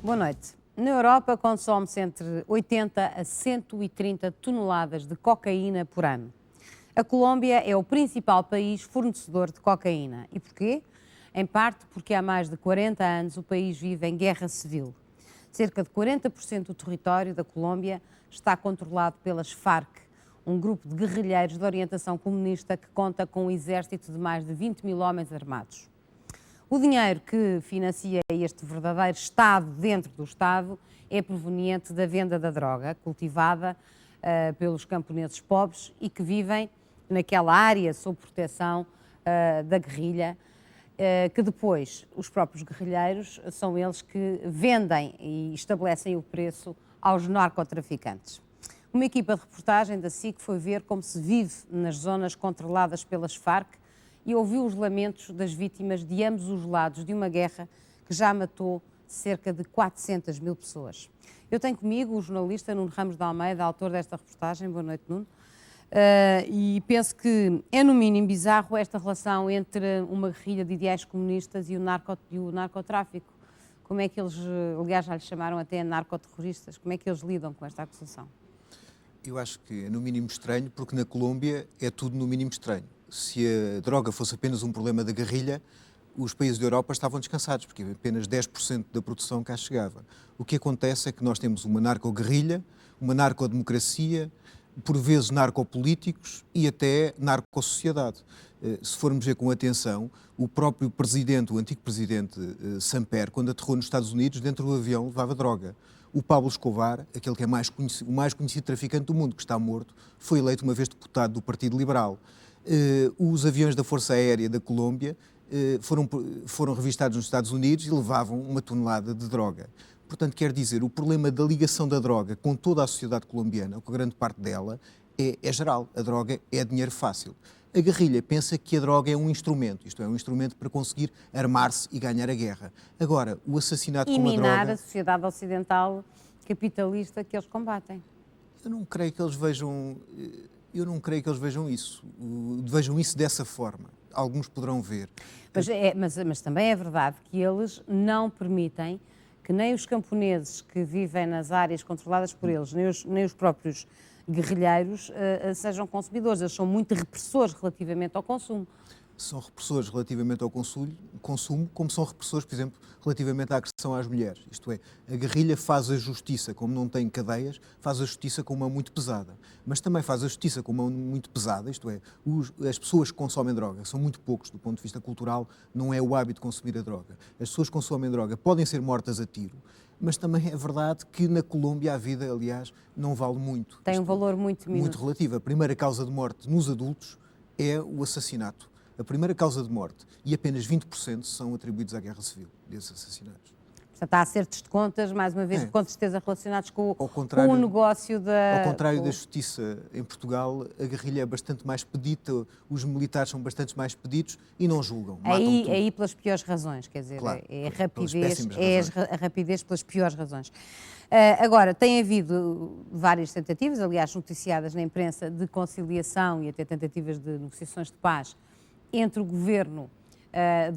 Boa noite. Na Europa consome-se entre 80 a 130 toneladas de cocaína por ano. A Colômbia é o principal país fornecedor de cocaína. E porquê? Em parte porque há mais de 40 anos o país vive em guerra civil. Cerca de 40% do território da Colômbia está controlado pelas Farc, um grupo de guerrilheiros de orientação comunista que conta com um exército de mais de 20 mil homens armados. O dinheiro que financia este verdadeiro Estado dentro do Estado é proveniente da venda da droga, cultivada pelos camponeses pobres e que vivem naquela área sob proteção da guerrilha, que depois os próprios guerrilheiros são eles que vendem e estabelecem o preço aos narcotraficantes. Uma equipa de reportagem da SIC foi ver como se vive nas zonas controladas pelas Farc e ouviu os lamentos das vítimas de ambos os lados de uma guerra que já matou cerca de 400 mil pessoas. Eu tenho comigo o jornalista Nuno Ramos de Almeida, autor desta reportagem. Boa noite, Nuno. E penso que é no mínimo bizarro esta relação entre uma guerrilha de ideais comunistas e o narcotráfico. Como é que eles, aliás, já lhes chamaram até narcoterroristas, como é que eles lidam com esta acusação? Eu acho que é no mínimo estranho, porque na Colômbia é tudo no mínimo estranho. Se a droga fosse apenas um problema da guerrilha, os países da Europa estavam descansados, porque apenas 10% da produção cá chegava. O que acontece é que nós temos uma narco-guerrilha, uma narcodemocracia, por vezes narcopolíticos e até narcossociedade. Se formos ver com atenção, o próprio presidente, o antigo presidente Samper, quando aterrou nos Estados Unidos, dentro do avião levava droga. O Pablo Escobar, aquele que é o mais conhecido traficante do mundo, que está morto, foi eleito uma vez deputado do Partido Liberal. Os aviões da Força Aérea da Colômbia foram revistados nos Estados Unidos e levavam 1 tonelada de droga. Portanto, quer dizer, o problema da ligação da droga com toda a sociedade colombiana, ou com grande parte dela, é geral. A droga é dinheiro fácil. A guerrilha pensa que a droga é um instrumento, isto é, um instrumento para conseguir armar-se e ganhar a guerra. Agora, o assassinato com a droga... E minar a sociedade ocidental capitalista que eles combatem. Eu não creio que eles vejam isso. Vejam isso dessa forma. Alguns poderão ver. Mas também é verdade que eles não permitem que nem os camponeses que vivem nas áreas controladas por eles, nem os próprios guerrilheiros sejam consumidores. Eles são muito repressores relativamente ao consumo. São repressores relativamente ao consumo, como são repressores, por exemplo, relativamente à agressão às mulheres. Isto é, a guerrilha faz a justiça, como não tem cadeias, faz a justiça com uma muito pesada. Mas também faz a justiça com uma muito pesada, isto é, as pessoas que consomem droga, são muito poucos do ponto de vista cultural, não é o hábito de consumir a droga. As pessoas que consomem droga podem ser mortas a tiro, mas também é verdade que na Colômbia a vida, aliás, não vale muito. Tem um valor muito relativo. A primeira causa de morte nos adultos é o assassinato. A primeira causa de morte, e apenas 20% são atribuídos à guerra civil, desses assassinatos. Portanto, há acertos de contas, mais uma vez, com certeza relacionados com o negócio Ao contrário da justiça em Portugal, a guerrilha é bastante mais pedida, os militares são bastante mais pedidos e não julgam. Aí pelas piores razões, quer dizer, claro, a rapidez pelas piores razões. Agora, tem havido várias tentativas, aliás, noticiadas na imprensa, de conciliação e até tentativas de negociações de paz entre o governo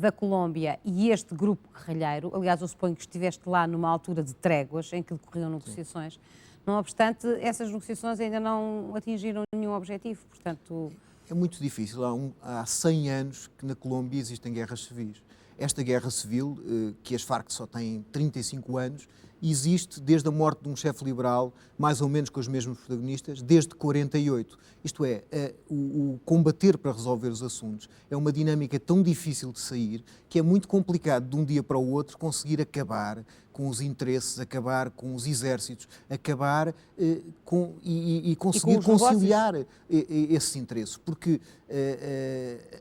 da Colômbia e este grupo guerrilheiro. Aliás, eu suponho que estiveste lá numa altura de tréguas em que decorriam negociações. Sim. Não obstante, essas negociações ainda não atingiram nenhum objetivo, portanto... É muito difícil. Há 100 anos que na Colômbia existem guerras civis. Esta guerra civil, que as Farc só têm 35 anos, existe desde a morte de um chefe liberal, mais ou menos com os mesmos protagonistas, desde 48. Isto é, o combater para resolver os assuntos é uma dinâmica tão difícil de sair que é muito complicado de um dia para o outro conseguir acabar com os interesses, acabar com os exércitos, acabar e conseguir conciliar esses interesses. Porque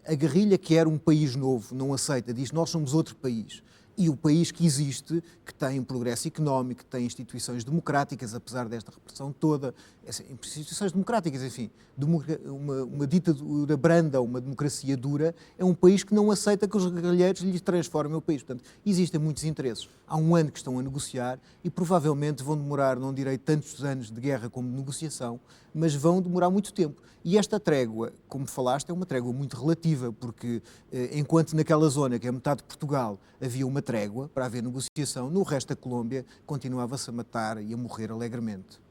a guerrilha quer um país novo, não aceita, diz nós somos outro país. E o país que existe, que tem um progresso económico, que tem instituições democráticas, apesar desta repressão toda, instituições democráticas, enfim, uma ditadura branda, uma democracia dura, é um país que não aceita que os guerrilheiros lhes transformem o país. Portanto, existem muitos interesses. Há um ano que estão a negociar e provavelmente vão demorar, não direi tantos anos de guerra como de negociação, mas vão demorar muito tempo. E esta trégua, como falaste, é uma trégua muito relativa, porque enquanto naquela zona, que é metade de Portugal, havia uma trégua para haver negociação, no resto da Colômbia continuava-se a matar e a morrer alegremente.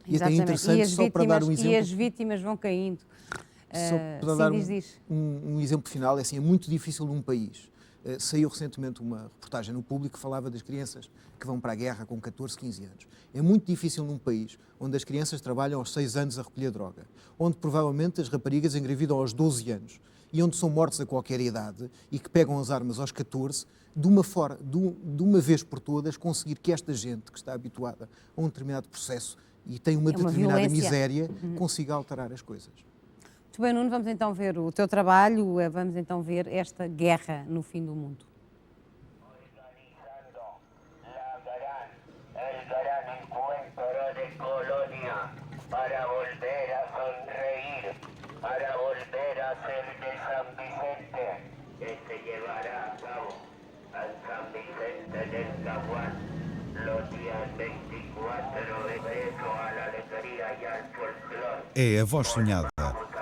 E até é interessante, só para dar um exemplo... E as vítimas vão caindo. Só para dar um exemplo final, é assim, é muito difícil num país. Saiu recentemente uma reportagem no Público que falava das crianças que vão para a guerra com 14, 15 anos. É muito difícil num país onde as crianças trabalham aos 6 anos a recolher droga, onde provavelmente as raparigas engravidam aos 12 anos e onde são mortos a qualquer idade e que pegam as armas aos 14, de uma vez por todas conseguir que esta gente que está habituada a um determinado processo e tem uma determinada miséria, consiga alterar as coisas. Muito bem, Nuno, vamos então ver o teu trabalho, vamos então ver esta guerra no fim do mundo. El gran encuentro de Colonia para volver a sonreír, para volver a ser de San Vicente, que se llevará a cabo en San Vicente del Caguán los días 24 de febrero a la alegría y al folclore. É a Voz Sonhada,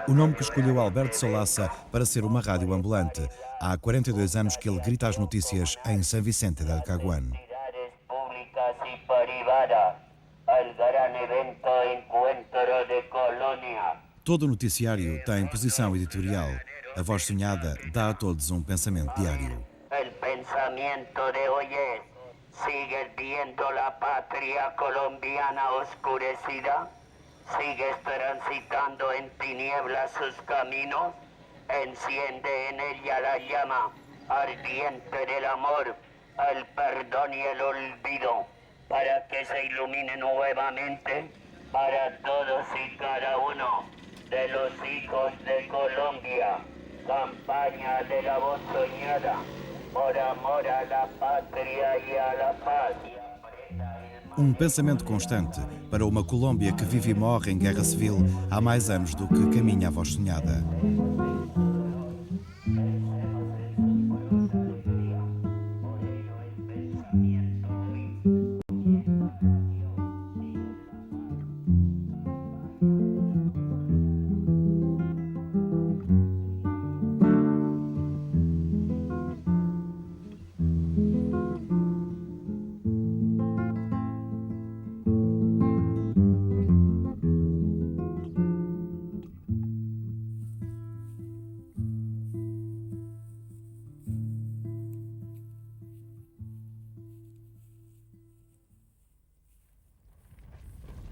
o nome que escolheu Alberto Solassa para ser uma rádio ambulante. Há 42 anos que ele grita as notícias em San Vicente del Caguán. Y privada, el gran evento encuentro de Colonia. Todo o noticiário tem posição editorial. A Voz Sonhada dá a todos um pensamento diário. El pensamiento de hoy es: ¿sigues viendo la patria colombiana oscurecida? ¿Sigues transitando en tinieblas sus caminos? Enciende en ella la llama ardiente del amor, el perdón y el olvido, para que se ilumine nuevamente para todos y cada uno de los hijos de Colombia. Campaña de la Voz Soñada, por amor a la patria y a la paz. Um pensamento constante para uma Colômbia que vive e morre em guerra civil há mais anos do que caminha a Voz Sonhada.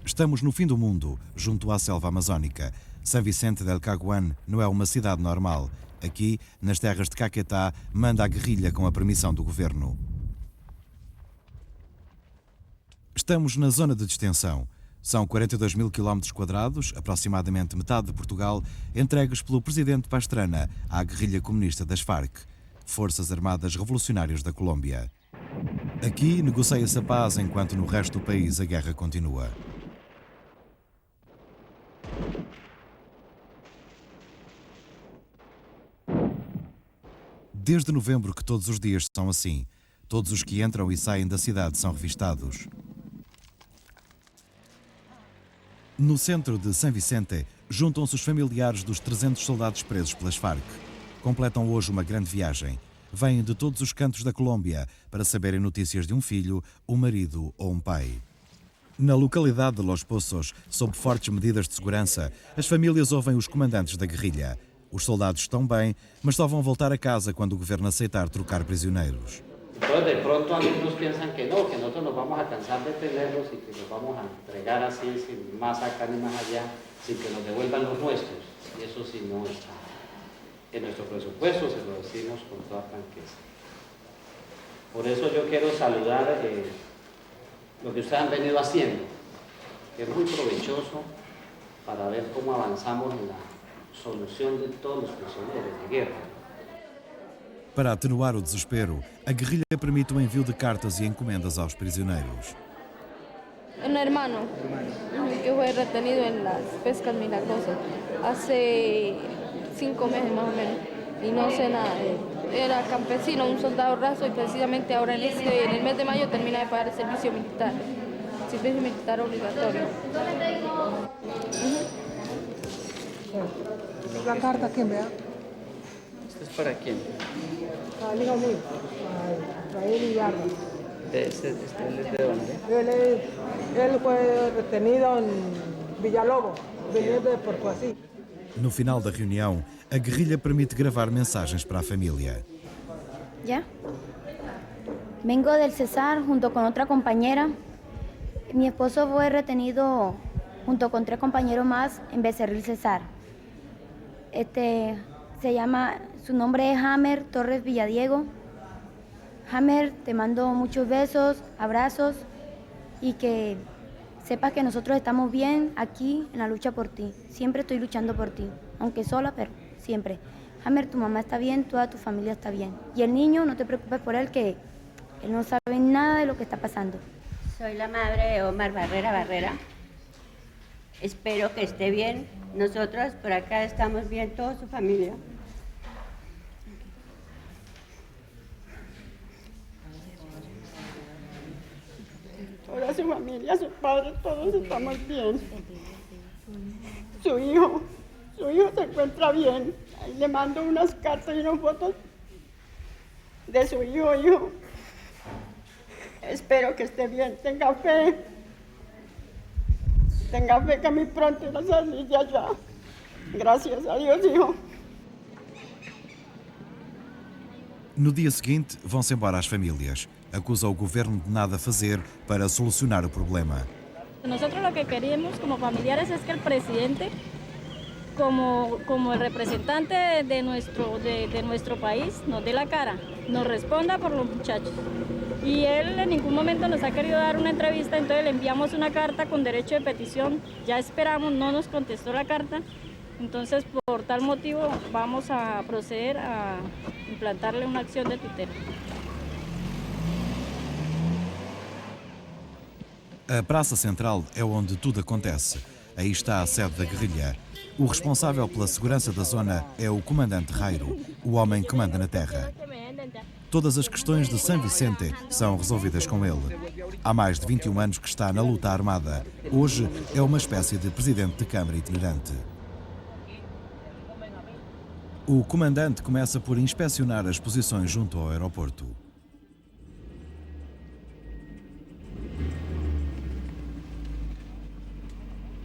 Estamos no fim do mundo, junto à selva amazónica. San Vicente del Caguán não é uma cidade normal. Aqui, nas terras de Caquetá, manda a guerrilha com a permissão do governo. Estamos na zona de destenção. São 42 mil quilómetros quadrados, aproximadamente metade de Portugal, entregues pelo presidente Pastrana à guerrilha comunista das Farc, Forças Armadas Revolucionárias da Colômbia. Aqui negocia-se a paz, enquanto no resto do país a guerra continua. Desde novembro que todos os dias são assim. Todos os que entram e saem da cidade são revistados. No centro de San Vicente, juntam-se os familiares dos 300 soldados presos pelas Farc. Completam hoje uma grande viagem. Vêm de todos os cantos da Colômbia para saberem notícias de um filho, um marido ou um pai. Na localidade de Los Pozos, sob fortes medidas de segurança, as famílias ouvem os comandantes da guerrilha. Os soldados estão bem, mas só vão voltar a casa quando o governo aceitar trocar prisioneiros. Entonces de pronto algunos piensan que no, que nosotros nos vamos a cansar de tenerlos y que nos vamos a entregar así, sin más acá ni más allá, sin que nos devuelvan los nuestros. Y eso sí no está en nuestro presupuesto, se lo decimos con toda franqueza. Por eso yo quiero saludar lo que ustedes han venido haciendo, que es muy provechoso para ver cómo avanzamos en la solución de todos los prisioneros de guerra. Para atenuar o desespero, a guerrilha permite o envio de cartas e encomendas aos prisioneiros. Un hermano que fue retenido en las pescas milagrosas hace 5 meses más o menos y no sé nada de él. Era campesino, un soldado raso y precisamente ahora en el mes de mayo termina de pagar el servicio militar obligatorio. La carta que me da. ¿Es para quién? Al hijo mío, a Rafael Ibarra. ¿Él es de dónde? Él fue retenido en Villalobos, viniendo de Porcoací. No final da reunião, a guerrilha permite gravar mensagens para a família. ¿Ya? Vengo del Cesar junto con otra compañera. Mi esposo fue retenido junto con 3 compañeros más en Becerril Cesar. Su nombre es Hammer Torres Villadiego. Hammer, te mando muchos besos, abrazos y que sepas que nosotros estamos bien aquí en la lucha por ti. Siempre estoy luchando por ti, aunque sola, pero siempre. Hammer, tu mamá está bien, toda tu familia está bien. Y el niño, no te preocupes por él, que él no sabe nada de lo que está pasando. Soy la madre de Omar Barrera. Espero que esté bien. Nosotros por acá estamos bien, toda su familia. Toda su familia, su padre, todos estamos bien. Su hijo se encuentra bien. Ahí le mando unas cartas y unas fotos de su hijo. Espero que esté bien, tenga fe que muy pronto va a salir de allá. Gracias a Dios, hijo. No dia seguinte, vão-se embora as famílias. Acusa o governo de nada fazer para solucionar o problema. Nosotros lo que queremos como familiares es que el presidente, como el representante de nuestro país, nos dé la cara, nos responda por los muchachos. Y él en ningún momento nos ha querido dar una entrevista, entonces le enviamos una carta con derecho de petición. Ya esperamos, no nos contestó la carta. Entonces, por tal motivo, vamos a proceder a implantarle una acción de tutela. A Praça Central é onde tudo acontece. Aí está a sede da guerrilha. O responsável pela segurança da zona é o comandante Rairo, o homem que manda na terra. Todas as questões de São Vicente são resolvidas com ele. Há mais de 21 anos que está na luta armada. Hoje é uma espécie de presidente de Câmara itinerante. O comandante começa por inspecionar as posições junto ao aeroporto.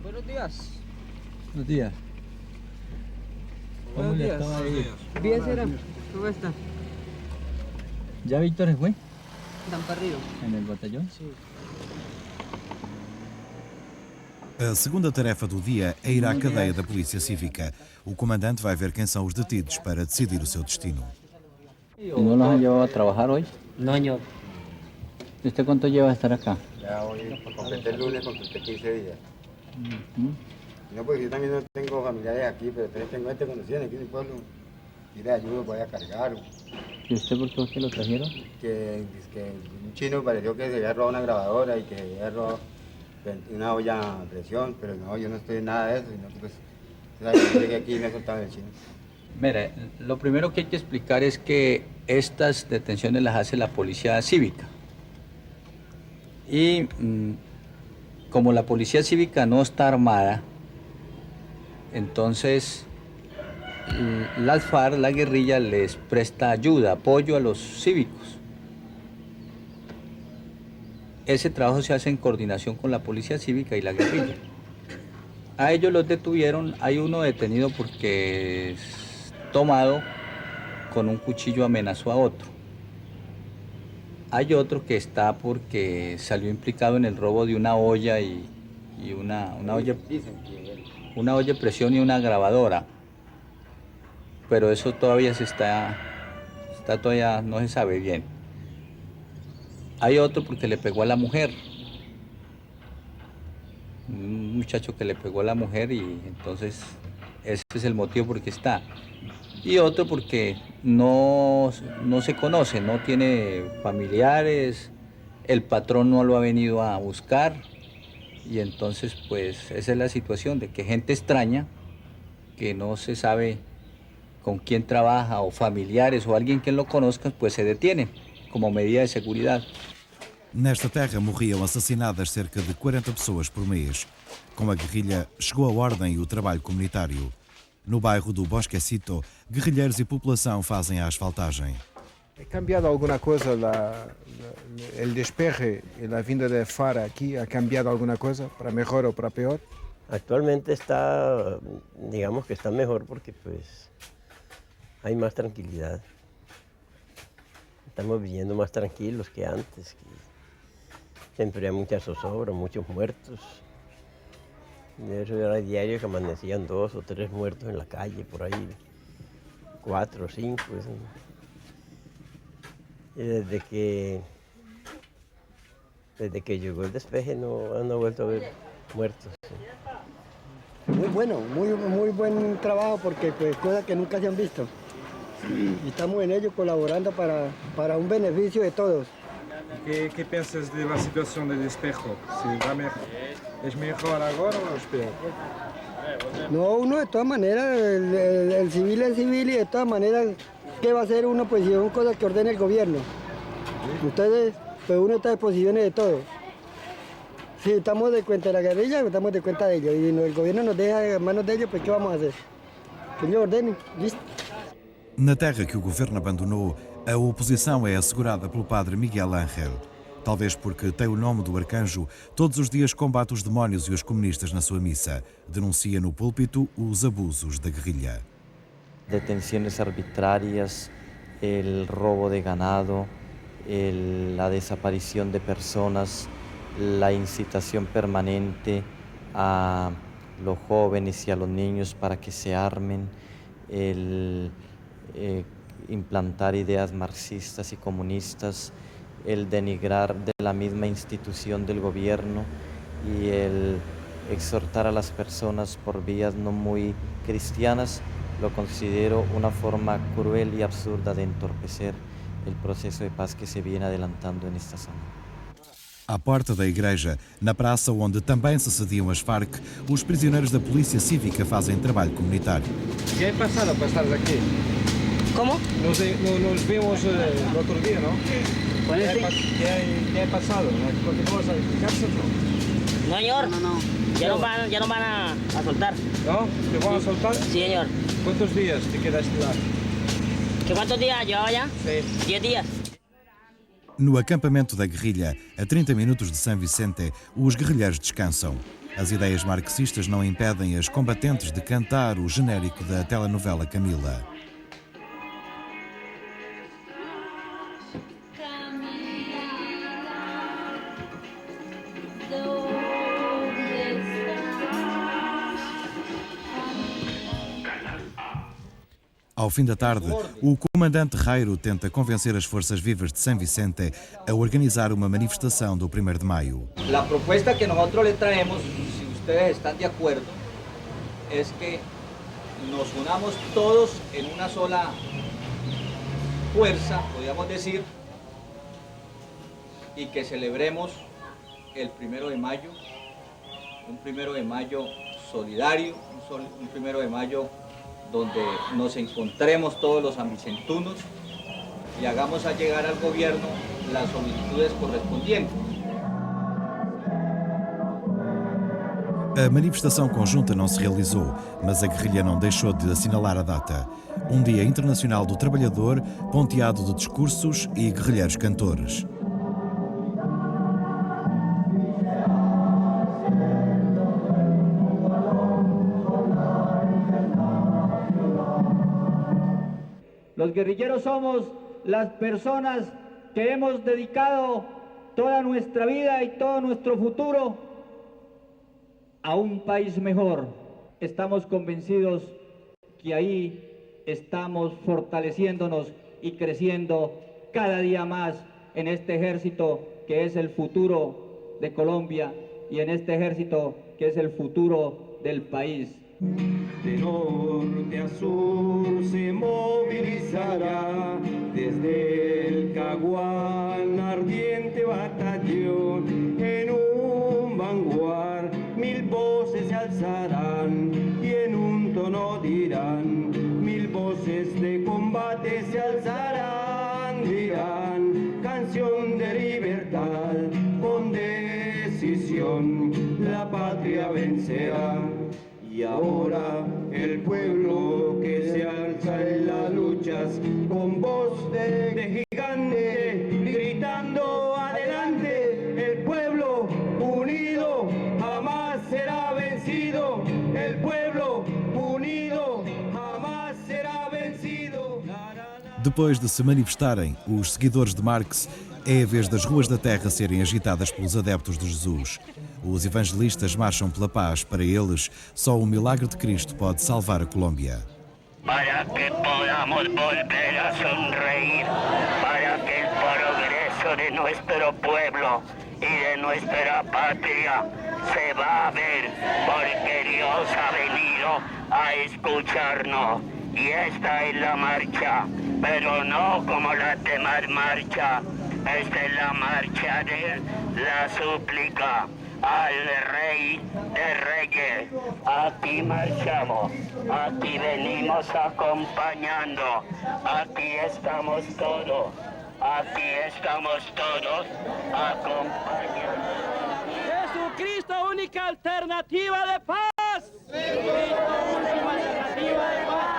Buenos días. Buenos días. Buenos días. Bien, será. ¿Cómo está? ¿Ya Víctor se fue? Dan para arriba. ¿En el batallón? Sí. A segunda tarefa do dia é ir à cadeia da Polícia Cívica. O comandante vai ver quem são os detidos para decidir o seu destino. ¿Y no los han llevado a trabajar hoy? No, señor. ¿Y usted cuánto lleva a estar acá? Ya hoy completé el lunes, completé 15 días. No, porque yo también no tengo familiares aquí, pero tengo gente conocida aquí en el pueblo. Y le ayudo, voy a cargar. ¿Y usted por qué fue que lo trajeron? Que un chino pareció que se había robado una grabadora y que se había robado una olla a presión, pero no, yo no estoy en nada de eso, sino que pues, yo llegué aquí y me soltaron el chino. Mire, lo primero que hay que explicar es que estas detenciones las hace la policía cívica. Y como la policía cívica no está armada, entonces las FARC, la guerrilla, les presta ayuda, apoyo a los cívicos. Ese trabajo se hace en coordinación con la policía cívica y la guerrilla. A ellos los detuvieron, hay uno detenido porque tomado con un cuchillo amenazó a otro. Hay otro que está porque salió implicado en el robo de una olla y una olla de presión y una grabadora. Pero eso todavía todavía no se sabe bien. Hay otro porque le pegó a la mujer. Un muchacho que le pegó a la mujer y entonces ese es el motivo por el que está. Y otro porque no se conoce, no tiene familiares, el patrón no lo ha venido a buscar y entonces pues esa es la situación de que gente extraña que no se sabe con quién trabaja o familiares o alguien que lo conozca pues se detiene como medida de seguridad. Nesta terra morriam assassinadas cerca de 40 pessoas por mês. Com a guerrilha chegou a ordem e o trabalho comunitário. No bairro do Bosquecito, guerrilheiros e população fazem a asfaltagem. ¿Ha cambiado alguna cosa el despeje y la vinda de Fara aquí? ¿Ha cambiado alguna cosa para mejor o para peor? Actualmente está, digamos que está mejor porque pues hay más tranquilidad. Estamos viviendo más tranquilos que antes. Siempre hay mucha zozobra, muchos muertos. De eso era diario que amanecían 2 o 3 muertos en la calle, por ahí, 4 o 5. Y desde que llegó el despeje no han vuelto a haber muertos. Muy bueno, muy buen trabajo porque pues cosas que nunca se han visto. Y estamos en ello colaborando para un beneficio de todos. ¿Qué piensas de la situación del despejo? ¿Es mejor ahora o es peor? No, uno de todas maneras, el civil es civil y de todas maneras, ¿qué va a hacer uno? Pues si son cosas que ordena el gobierno. Ustedes, pues uno está en posiciones de todo. Si estamos de cuenta de la guerrilla, estamos de cuenta de ellos. Y el gobierno nos deja en manos de ellos, pues ¿qué vamos a hacer? Que ellos ordenen, listo. Na terra que o governo abandonou, a oposição é assegurada pelo padre Miguel Ángel. Talvez porque tem o nome do arcanjo, todos os dias combate os demónios e os comunistas na sua missa. Denuncia no púlpito os abusos da guerrilha. Detenciones arbitrarias, el robo de ganado, la desaparición de personas, la incitación permanente a los jóvenes y a los niños para que se armen, implantar ideas marxistas y comunistas, el denigrar de la misma institución del gobierno y el exhortar a las personas por vías no muy cristianas, lo considero una forma cruel y absurda de entorpecer el proceso de paz que se viene adelantando en esta zona. À porta da igreja, na praça onde também se sediam as Farc, os prisioneiros da Polícia Cívica fazem trabalho comunitário. ¿Qué ha pasado para estar aquí? ¿Cómo? Nos vimos el otro día, ¿no? ¿Qué ha pasado? ¿Continúas en cárcel? No, señor. No. Ya no van a soltar. ¿No? ¿Te van a soltar? Sí, señor. ¿Cuántos días te quedaste lá? ¿Cuántos días llevaba ya? Sí. 10 días. No acampamento da guerrilha, a 30 minutos de São Vicente, os guerrilheiros descansam. As ideias marxistas não impedem as combatentes de cantar o genérico da telenovela Camila. Ao fim da tarde, o comandante Reiro tenta convencer as forças vivas de São Vicente a organizar uma manifestação do 1º de maio. La propuesta que nosotros le traemos, si ustedes están de acuerdo, es que nos unamos todos en una sola fuerza, podríamos decir, y que celebremos el 1º de mayo, un 1º de mayo solidario, un 1º de mayo donde nos encontremos todos los sanvicentunos y hagamos a llegar al gobierno las solicitudes correspondientes. A manifestação conjunta não se realizou, mas a guerrilha não deixou de assinalar a data. Um Dia Internacional do Trabalhador, ponteado de discursos e guerrilheiros cantores. Los guerrilleros somos las personas que hemos dedicado toda nuestra vida y todo nuestro futuro a un país mejor. Estamos convencidos que ahí estamos fortaleciéndonos y creciendo cada día más en este ejército que es el futuro de Colombia y en este ejército que es el futuro del país. De norte a sur se movilizará desde el Caguán ardiente batallón. En un vanguard 1000 voces se alzarán y en un tono dirán, 1000 voces de combate se alzarán, dirán, canción de libertad, con decisión la patria vencerá. Y ahora el pueblo Depois de se manifestarem, os seguidores de Marx, é a vez das ruas da terra serem agitadas pelos adeptos de Jesus. Os evangelistas marcham pela paz. Para eles, só o milagre de Cristo pode salvar a Colômbia. Para que podamos volver a sonreír, para que el progreso de nuestro pueblo y de nuestra patria se va a ver, porque Dios ha venido a escucharnos. Y esta es la marcha, pero no como las demás marchas. Esta es la marcha de la súplica al Rey de Reyes. Aquí marchamos, aquí venimos acompañando, aquí estamos todos acompañando. Jesucristo, única alternativa de paz. Jesucristo, única alternativa de paz.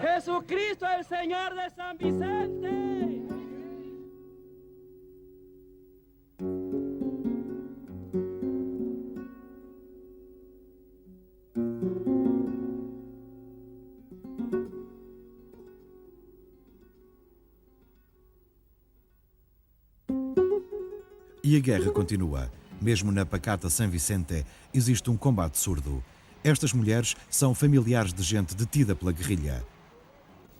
Jesucristo, el Señor de San Vicente. E a guerra continua. Mesmo na pacata San Vicente existe um combate surdo. Estas mulheres são familiares de gente detida pela guerrilha.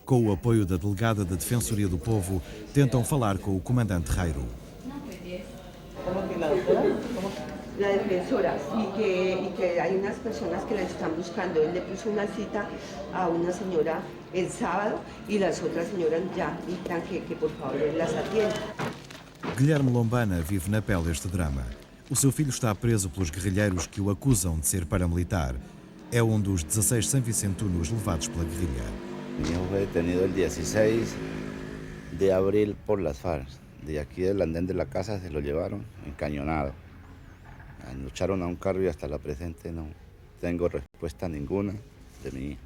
Com o apoio da delegada da Defensoria do Povo, tentam falar com o comandante Jairo. La defensora, y que hay unas personas que la están buscando. Él le puso una cita a una señora el sábado y las otras señoras ya dictan que por favor él las atienda. Guilherme Lombana vive na pele este drama. O seu filho está preso pelos guerrilheiros que o acusam de ser paramilitar. É um dos 16 sanvicentunos levados pela guerrilha. Mi hijo fue detenido el 16 de abril por las FARC. De aquí del andén de la casa se lo llevaron encañonado. Lo echaron a un carro y hasta la presente no tengo respuesta ninguna de mi hijo.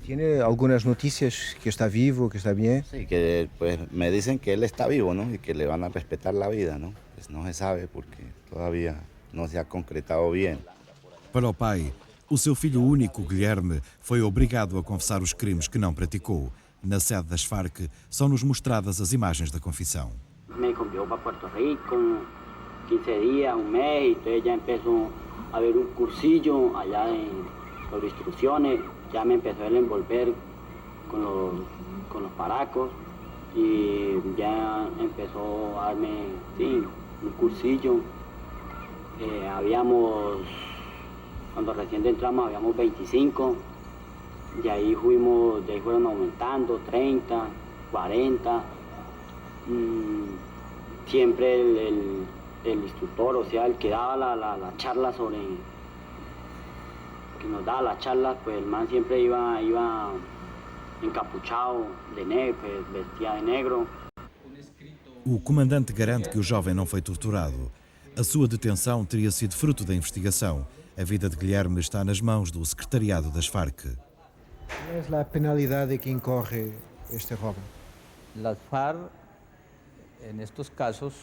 ¿Tiene algunas noticias que está vivo, que está bien? Sí, que pues me dicen que él está vivo, ¿no? Y que le van a respetar la vida, ¿no? Pues no se sabe porque todavía no se ha concretado bien. Para o pai, o seu filho único, Guilherme, foi obrigado a confessar os crimes que não praticou. Na sede das Farc, são-nos mostradas as imagens da confissão. Me envió para Puerto Rico, 15 días, un mes, y entonces ya empezó a haber un cursillo allá sobre instrucciones. Ya me empezó a envolver con los paracos y ya empezó a darme, sí, un cursillo. Cuando recién entramos habíamos 25, de ahí fueron aumentando, 30, 40. Siempre el instructor, o sea, el que daba la charla sobre... que nos daba la charla, pues el man siempre iba encapuchado de negro, vestía de negro. O comandante garante que o jovem não foi torturado. A sua detenção teria sido fruto da investigação. A vida de Guilherme está nas mãos do secretariado das Farc. Qual é a penalidade que incorre este roubo? Las FARC, en estos casos,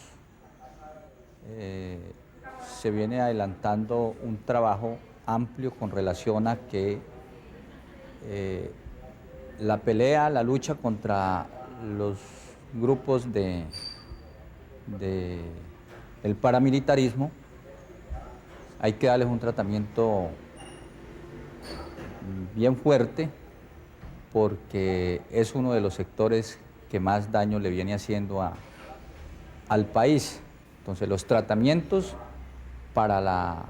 se viene adelantando un trabajo amplio con relación a que la pelea, la lucha contra los grupos el paramilitarismo, hay que darles un tratamiento bien fuerte porque es uno de los sectores que más daño le viene haciendo al país. Entonces los tratamientos para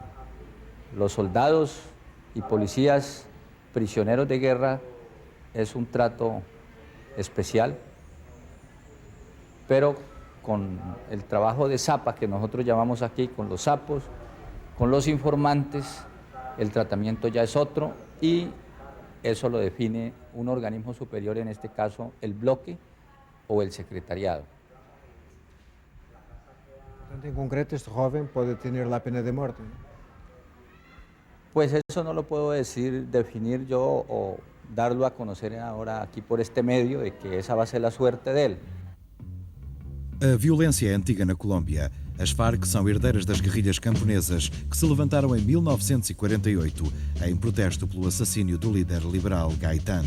los soldados y policías prisioneros de guerra es un trato especial, pero con el trabajo de zapa que nosotros llamamos aquí, con los sapos, con los informantes, el tratamiento ya es otro y eso lo define un organismo superior, en este caso el bloque o el secretariado. En concreto, este joven puede tener la pena de muerte, ¿no? Pues eso no lo puedo definir yo o darlo a conocer ahora aquí por este medio, de que esa va a ser la suerte de él. A violência é antiga na Colômbia. As Farc são herdeiras das guerrilhas camponesas que se levantaram em 1948 em protesto pelo assassínio do líder liberal Gaitán.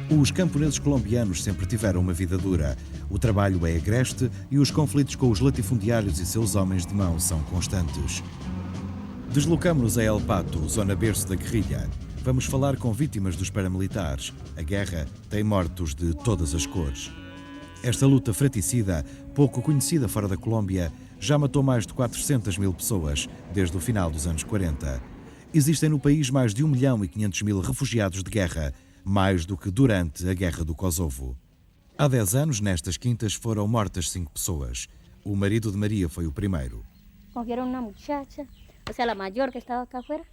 Os camponeses colombianos sempre tiveram uma vida dura. O trabalho é agreste e os conflitos com os latifundiários e seus homens de mão são constantes. Deslocamo-nos a El Pato, zona berço da guerrilha. Vamos falar com vítimas dos paramilitares. A guerra tem mortos de todas as cores. Esta luta fratricida, pouco conhecida fora da Colômbia, já matou mais de 400 mil pessoas desde o final dos anos 40. Existem no país mais de 1.500.000 refugiados de guerra, mais do que durante a Guerra do Kosovo. Há 10 anos, nestas quintas, foram mortas 5 pessoas. O marido de Maria foi o primeiro. Cogieron una muchacha, o sea, la mayor que estaba acá afuera.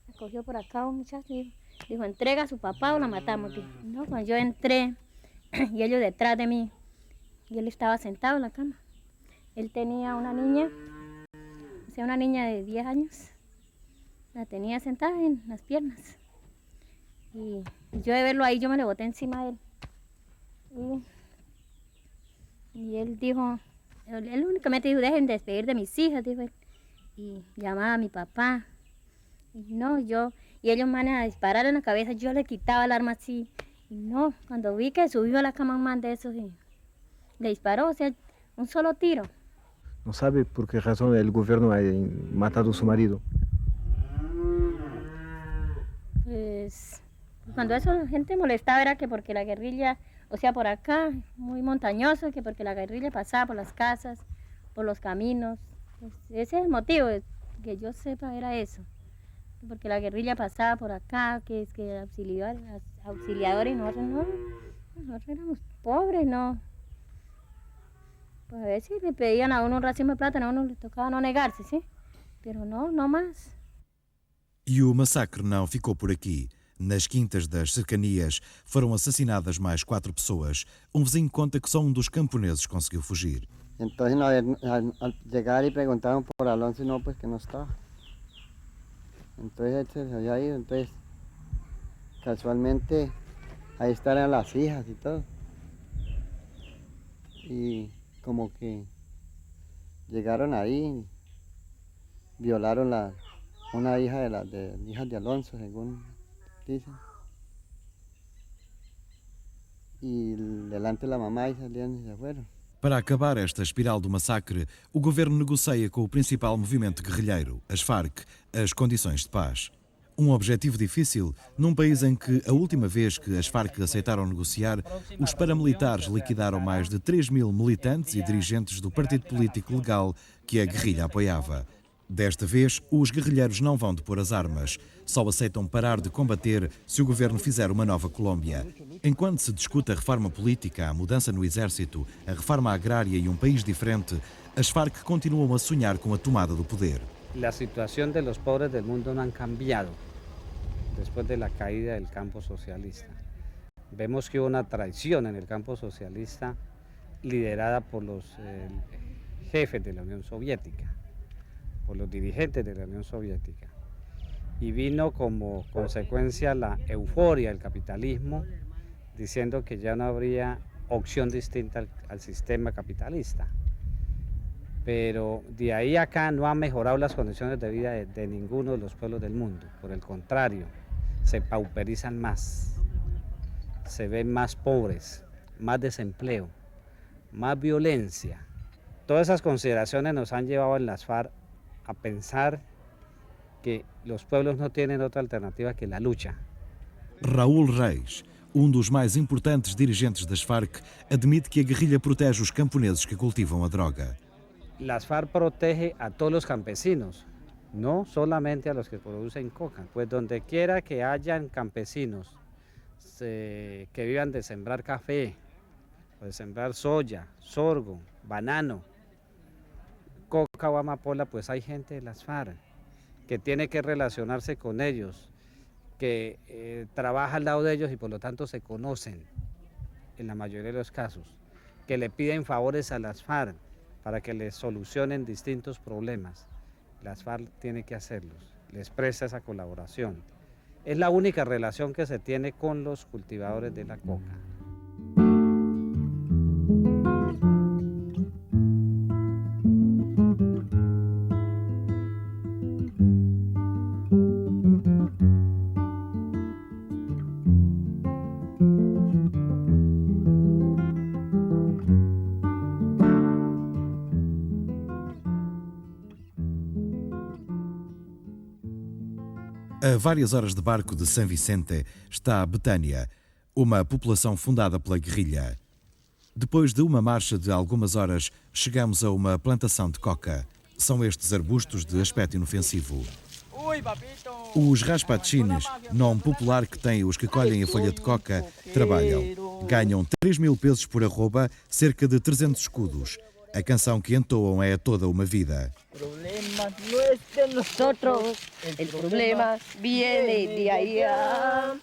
La cogió por acá un muchacho y dijo, entrega a su papá o la matamos. Dijo. No, cuando yo entré y ellos detrás de mí, y él estaba sentado en la cama. Él tenía una niña, o sea, una niña de 10 años. La tenía sentada en las piernas. Y yo de verlo ahí, yo me le boté encima de él. Y él dijo, él únicamente dijo, dejen de despedir de mis hijas, dijo él. Y llamaba a mi papá. Y no, y ellos mandan a disparar en la cabeza, yo le quitaba el arma así. Y no, cuando vi que subió a la cama un man de esos y le disparó, o sea, un solo tiro. ¿No sabe por qué razón el gobierno ha matado a su marido? Pues cuando eso la gente molestaba era que porque la guerrilla, o sea, por acá, muy montañoso, que porque la guerrilla pasaba por las casas, por los caminos. Pues ese es el motivo, que yo sepa, era eso. Porque la guerrilla pasaba por acá, que es que auxiliadores, y nosotros éramos pobres, no. Pues a veces le pedían a uno un racimo de plátano, a uno le tocaba no negarse, ¿sí? Pero no más. E o massacre não ficou por aqui. Nas quintas das cercanias foram assassinadas mais 4 pessoas. Um vizinho conta que só um dos camponeses conseguiu fugir. Entonces al llegar y preguntaron por Alonso, no, pues que no estaba. Entonces él se había ido, entonces casualmente ahí estaban las hijas y todo. Y como que llegaron ahí, violaron una hija de hijas de Alonso, según dicen. Y delante de la mamá y salieron y se fueron. Para acabar esta espiral do massacre, o governo negocia com o principal movimento guerrilheiro, as Farc, as condições de paz. Um objetivo difícil num país em que, a última vez que as Farc aceitaram negociar, os paramilitares liquidaram mais de 3.000 militantes e dirigentes do partido político legal que a guerrilha apoiava. Desta vez, os guerrilheiros não vão depor as armas. Só aceitam parar de combater se o governo fizer uma nova Colômbia. Enquanto se discute a reforma política, a mudança no exército, a reforma agrária e um país diferente, as Farc continuam a sonhar com a tomada do poder. La situación de los pobres del mundo no han cambiado después de la caída del campo socialista. Vemos que hubo una traición en el campo socialista liderada por los jefes de la Unión Soviética, por los dirigentes de la Unión Soviética. Y vino como consecuencia la euforia del capitalismo, diciendo que ya no habría opción distinta al sistema capitalista. Pero de ahí acá no han mejorado las condiciones de vida de ninguno de los pueblos del mundo. Por el contrario, se pauperizan más, se ven más pobres, más desempleo, más violencia. Todas esas consideraciones nos han llevado en las FARC a pensar que los pueblos no tienen otra alternativa que la lucha. Raúl Reis, dos mais importantes dirigentes das Farc, admite que a guerrilha protege os camponeses que cultivam a droga. Las FARC protege a todos los campesinos, no solamente a los que producen coca, pues donde quiera que hayan campesinos que vivan de sembrar café, o de sembrar soya, sorgo, banano, coca o amapola, pues hay gente de las FARC que tiene que relacionarse con ellos, que trabaja al lado de ellos y por lo tanto se conocen en la mayoría de los casos, que le piden favores a las FARC para que les solucionen distintos problemas. Las FARC tienen que hacerlos, les presta esa colaboración. Es la única relación que se tiene con los cultivadores de la coca. A várias horas de barco de São Vicente está Betânia, uma população fundada pela guerrilha. Depois de uma marcha de algumas horas, chegamos a uma plantação de coca. São estes arbustos de aspecto inofensivo. Os raspatines, nome popular que tem os que colhem a folha de coca, trabalham. Ganham 3.000 pesos por arroba, cerca de 300 escudos. A canção que entoam é toda uma vida. Problema no es de nosotros, el problema viene de allá.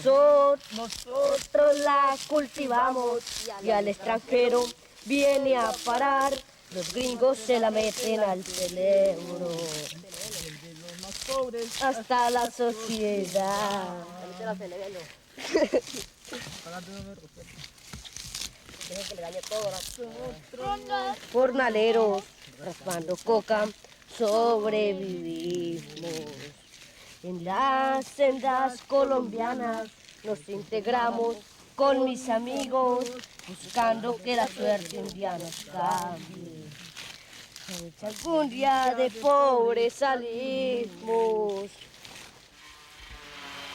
Nosotros la cultivamos y al extranjero viene a parar. Los gringos se la meten al cerebro. Hasta la sociedad. Jornaleros, raspando coca, sobrevivimos. En las sendas colombianas nos integramos con mis amigos, buscando que la suerte un día nos cambie. Si algún día de pobre salimos.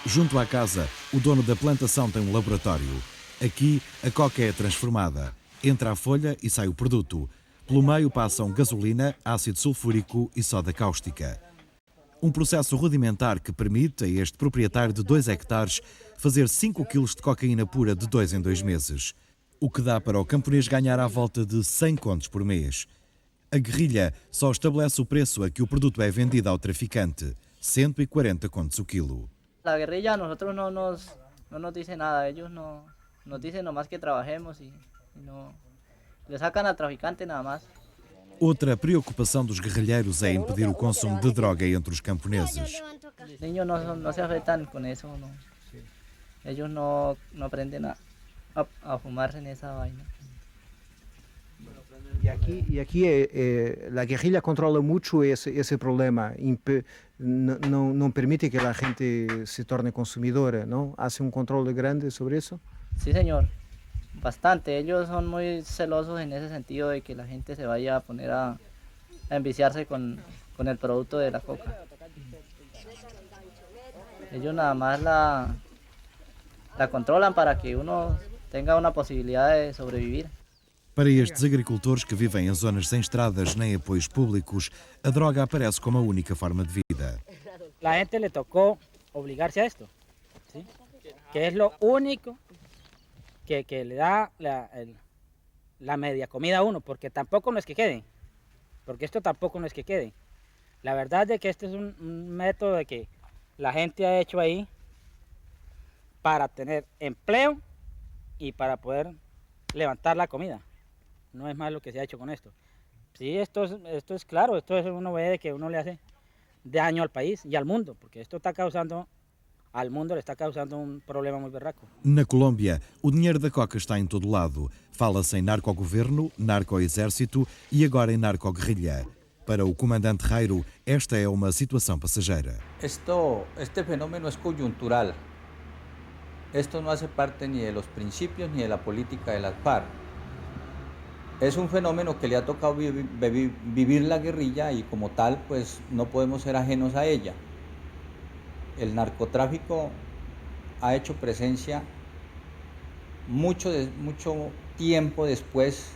Junto à casa, o dono da plantação tem um laboratório. Aqui, a coca é transformada. Entra a folha e sai o produto. Pelo meio passam gasolina, ácido sulfúrico e soda cáustica. Um processo rudimentar que permite a este proprietário de 2 hectares fazer 5 quilos de cocaína pura de 2 em 2 meses. O que dá para o camponês ganhar à volta de 100 contos por mês. A guerrilha só estabelece o preço a que o produto é vendido ao traficante, 140 contos o quilo. La guerrilla a nosotros no nos dice nada, ellos nos dicen nomás que trabajemos y no le sacan al traficante nada más. Outra preocupação dos guerrilheiros é impedir o consumo de droga entre os camponeses. Los niños no se afectan con eso, no. Ellos no aprenden a fumarse en esa vaina. E aqui a guerrilha controla muito esse problema, não permite que a gente se torne consumidora, não? Hace controle grande sobre isso? Sí, señor, bastante. Ellos son muy celosos en ese sentido de que la gente se vaya a poner a enviciarse con el producto de la coca. Ellos nada más la controlan para que uno tenga una posibilidad de sobrevivir. Para estes agricultores que vivem em zonas sem estradas nem apoios públicos, a droga aparece como a única forma de vida. La gente le tocó obligarse a esto, ¿sí? Que es lo único que le da la media comida a uno, porque tampoco no es que quede, porque esto tampoco no es que quede. La verdad es que este es un método de que la gente ha hecho ahí para tener empleo y para poder levantar la comida. No es más lo que se ha hecho con esto. Sí, esto es claro, esto es uno ve de que uno le hace daño al país y al mundo, porque esto está causando, al mundo le está causando un problema muy berraco. Na Colômbia, o dinheiro da coca está em todo lado. Fala-se em narcogoverno, narcoexército e agora em narcoguerrilha. Para o comandante Jairo, esta é uma situação passageira. Este fenómeno es coyuntural. Esto no hace parte ni de los principios ni de la política de las FARC. Es un fenómeno que le ha tocado vivir la guerrilla y como tal pues no podemos ser ajenos a ella. El narcotráfico ha hecho presencia mucho tiempo después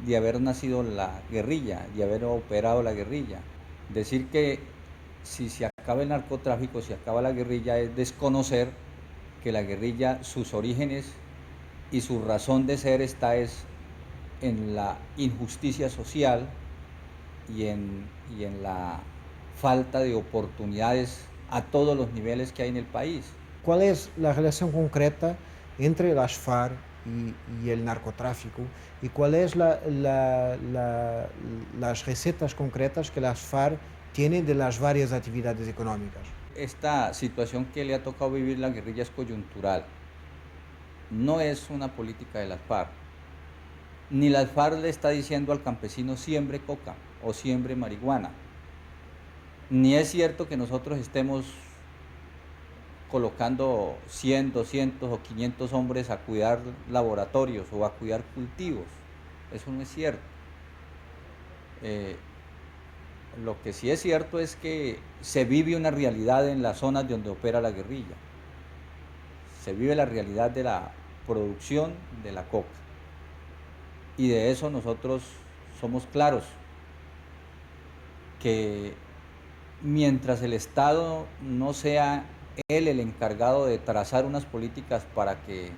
de haber nacido la guerrilla, de haber operado la guerrilla. Decir que si se acaba el narcotráfico, si acaba la guerrilla, es desconocer que la guerrilla, sus orígenes y su razón de ser está en la injusticia social y en la falta de oportunidades a todos los niveles que hay en el país. ¿Cuál es la relación concreta entre las FARC y el narcotráfico? ¿Y cuáles las recetas concretas que las FARC tienen de las varias actividades económicas? Esta situación que le ha tocado vivir la guerrilla es coyuntural. No es una política de las FARC. Ni las FARC le está diciendo al campesino siembre coca o siembre marihuana. Ni es cierto que nosotros estemos colocando 100, 200 o 500 hombres a cuidar laboratorios o a cuidar cultivos. Eso no es cierto. Lo que sí es cierto es que se vive una realidad en las zonas donde opera la guerrilla. Se vive la realidad de la producción de la coca. Y de eso nosotros somos claros, que mientras el Estado no sea él el encargado de trazar unas políticas para que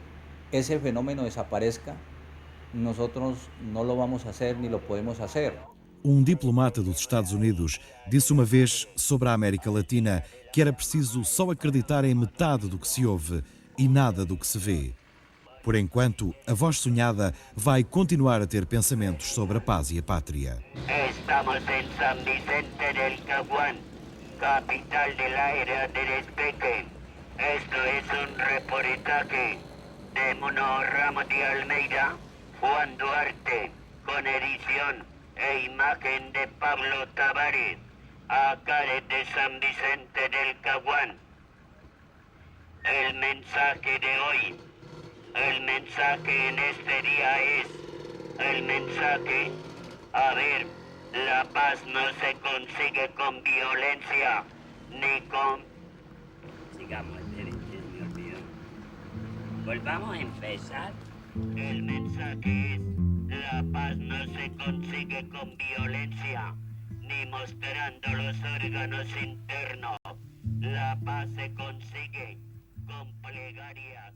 ese fenómeno desaparezca, nosotros no lo vamos a hacer ni lo podemos hacer. Diplomata dos Estados Unidos disse uma vez sobre a América Latina que era preciso só acreditar em metade do que se ouve e nada do que se vê. Por enquanto, a voz sonhada vai continuar a ter pensamentos sobre a paz e a pátria. Estamos en San Vicente del Caguán, capital de la era del Espeque. Esto es un reportaje de Muno Ramos de Almeida, Juan Duarte, con edición e imagen de Pablo Tavares, acá desde San Vicente del Caguán. El mensaje de hoy, el mensaje en este día es, el mensaje, a ver, la paz no se consigue con violencia, ni con... Sigamos, me olvidó. Volvamos a empezar. El mensaje es, la paz no se consigue con violencia, ni mostrando los órganos internos. La paz se consigue con plegarias.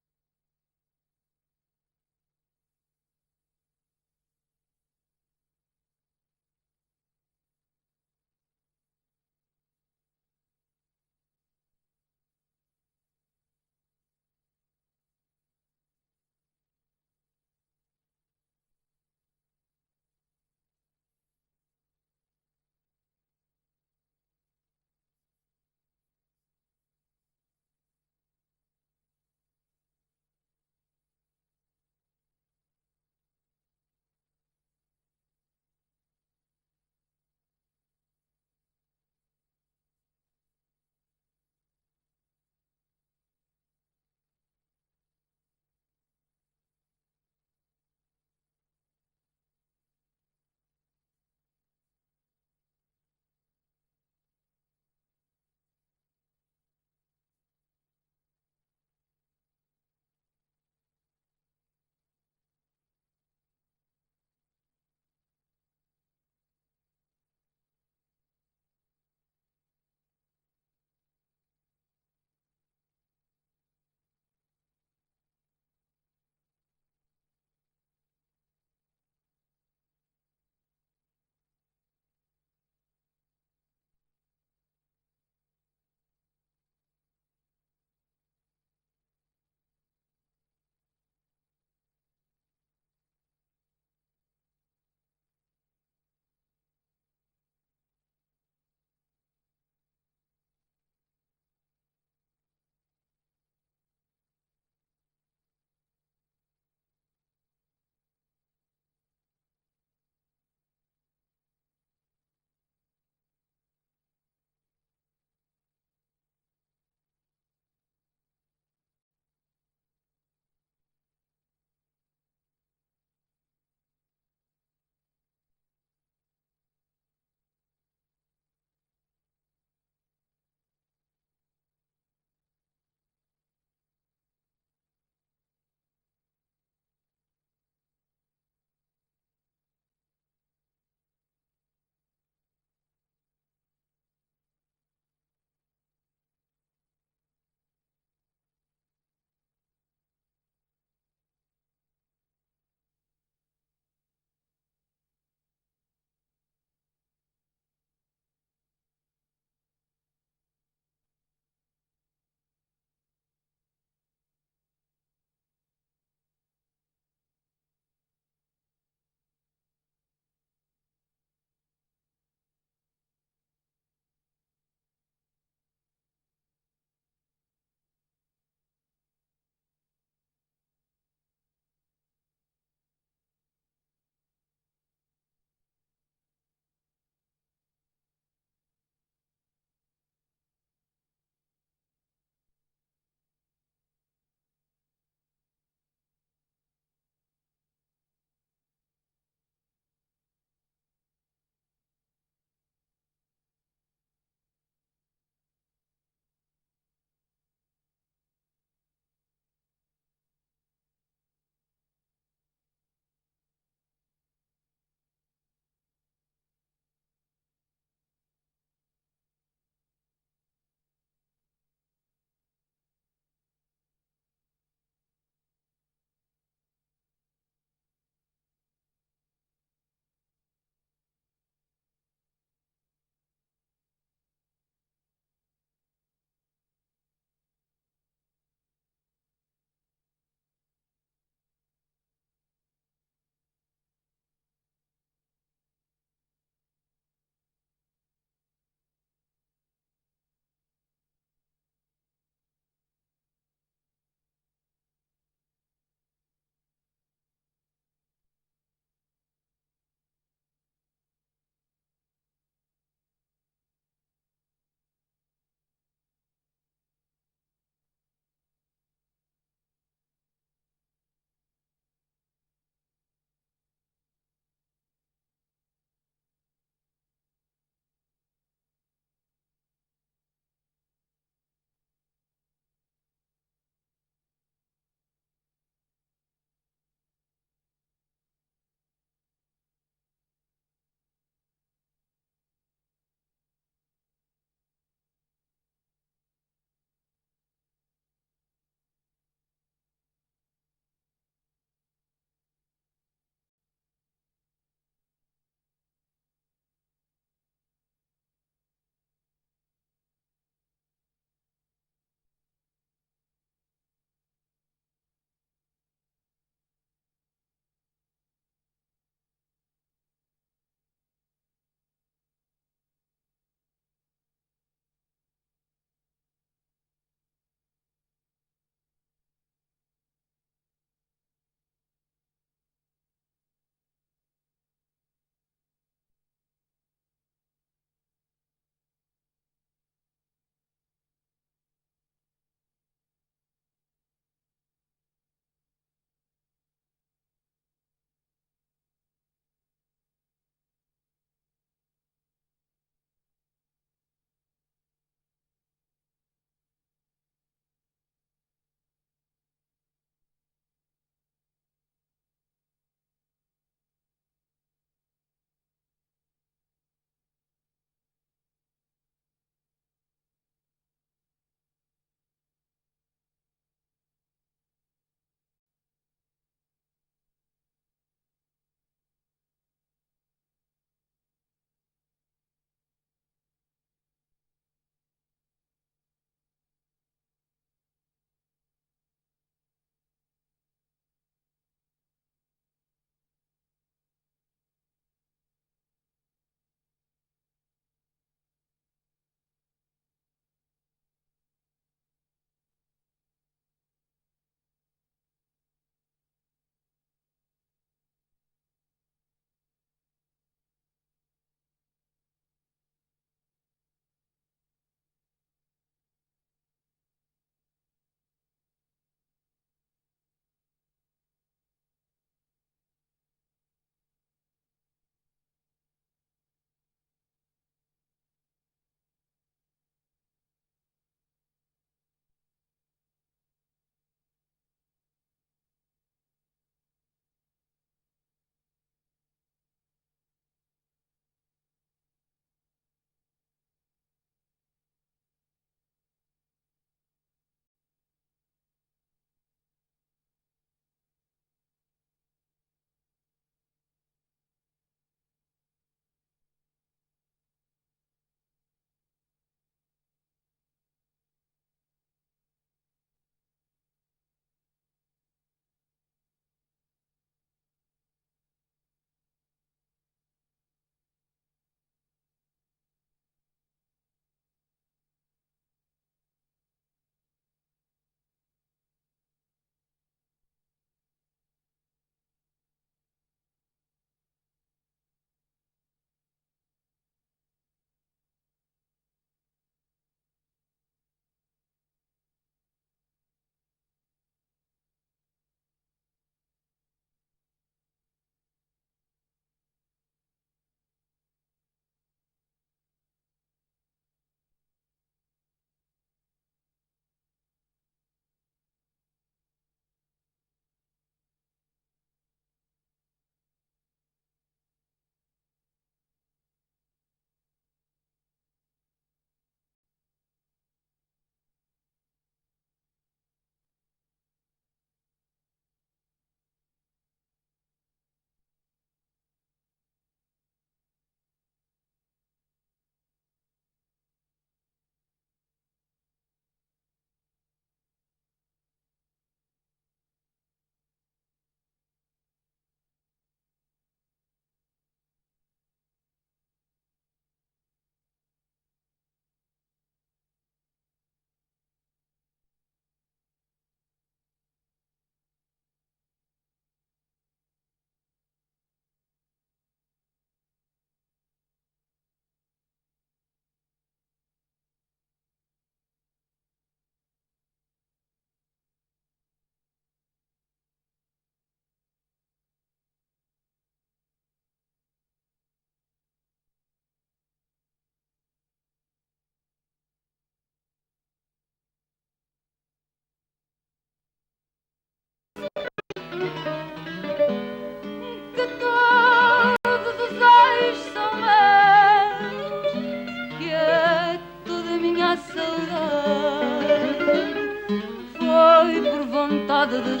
bondade de Deus.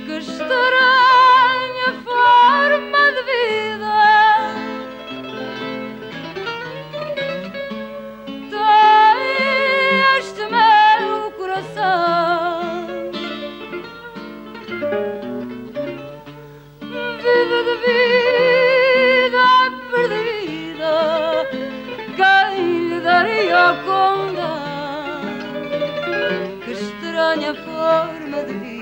Que estranha forma de vida tem este meu coração. Vive de vida perdida, quem lhe daria o condão? Que estranha forma de vida